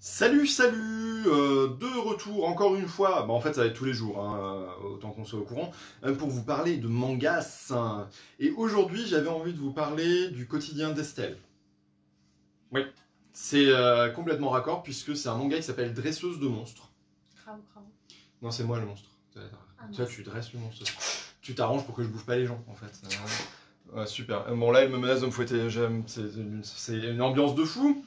Salut, salut, de retour encore une fois, en fait ça va être tous les jours, hein, autant qu'on soit au courant, pour vous parler de mangas. Et aujourd'hui j'avais envie de vous parler du quotidien d'Estelle. Oui, c'est complètement raccord puisque c'est un manga qui s'appelle Dresseuse de monstres. Crao, crao. Non, c'est moi le monstre. Toi tu dresses le monstre. Tu t'arranges pour que je bouffe pas les gens en fait. Ouais, super. Bon là elle me menace de me fouetter, c'est une ambiance de fou.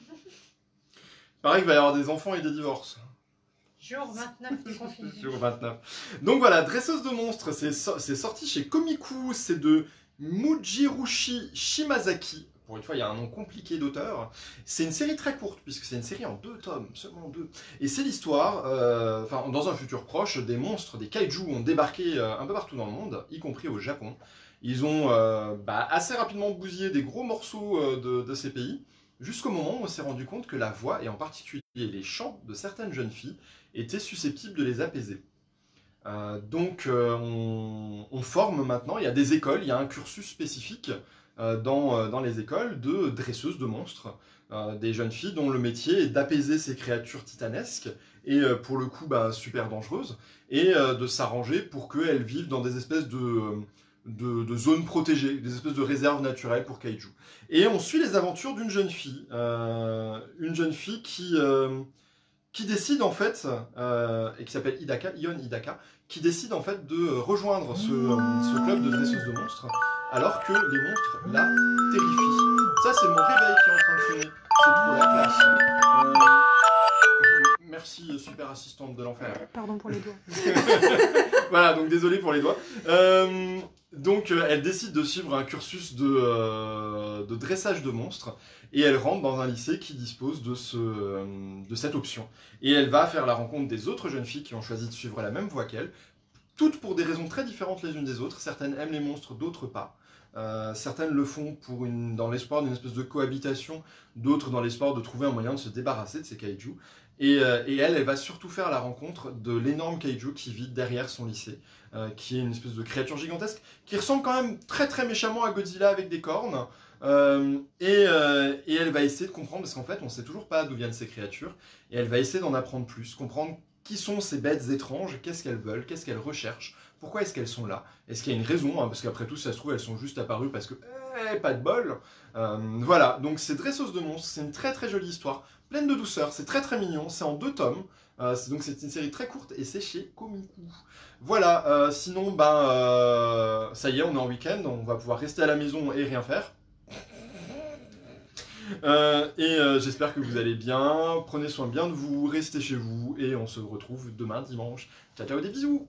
Pareil qu'il va y avoir des enfants et des divorces. Jour 29 du confinement. Jour 29. Donc voilà, Dresseuse de monstres, c'est sorti chez Komiku, c'est de Mujirushi Shimazaki. Pour une fois, il y a un nom compliqué d'auteur. C'est une série très courte, puisque c'est une série en 2 tomes, seulement 2. Et c'est l'histoire, dans un futur proche, des monstres, des kaiju ont débarqué un peu partout dans le monde, y compris au Japon. Ils ont assez rapidement bousillé des gros morceaux de ces pays. Jusqu'au moment où on s'est rendu compte que la voix, et en particulier les chants de certaines jeunes filles, étaient susceptibles de les apaiser. On forme maintenant, il y a des écoles, il y a un cursus spécifique dans les écoles de dresseuses de monstres, des jeunes filles dont le métier est d'apaiser ces créatures titanesques, et pour le coup super dangereuses, et de s'arranger pour qu'elles vivent dans des espèces de zones protégées, des espèces de réserves naturelles pour kaiju. Et on suit les aventures d'une jeune fille qui décide en fait, et qui s'appelle Hidaka, Ion Hidaka, qui décide en fait de rejoindre ce club de dresseuse de monstres, alors que les monstres la terrifient. Ça c'est mon réveil qui est en train de sonner, c'est trop la classe. Merci, super assistante de l'enfer. Pardon pour les doigts. Voilà, donc désolé pour les doigts. Elle décide de suivre un cursus de dressage de monstres et elle rentre dans un lycée qui dispose de cette option. Et elle va faire la rencontre des autres jeunes filles qui ont choisi de suivre la même voie qu'elle, toutes pour des raisons très différentes les unes des autres. Certaines aiment les monstres, d'autres pas. Certaines le font dans l'espoir d'une espèce de cohabitation, d'autres dans l'espoir de trouver un moyen de se débarrasser de ces kaiju. Et elle va surtout faire la rencontre de l'énorme kaiju qui vit derrière son lycée, qui est une espèce de créature gigantesque, qui ressemble quand même très très méchamment à Godzilla avec des cornes. Et elle va essayer de comprendre, parce qu'en fait on ne sait toujours pas d'où viennent ces créatures, et elle va essayer d'en apprendre plus, comprendre qui sont ces bêtes étranges, qu'est-ce qu'elles veulent, qu'est-ce qu'elles recherchent, pourquoi est-ce qu'elles sont là, est-ce qu'il y a une raison, hein, parce qu'après tout, si ça se trouve, elles sont juste apparues parce que, pas de bol. Voilà, donc c'est Dresseuse de monstres, c'est une très très jolie histoire, pleine de douceur, c'est très très mignon, c'est en 2 tomes, donc c'est une série très courte et c'est chez Komiku. Voilà, sinon, ça y est, on est en week-end, on va pouvoir rester à la maison et rien faire. J'espère que vous allez bien, prenez soin bien de vous, restez chez vous et on se retrouve demain dimanche. Ciao ciao, des bisous.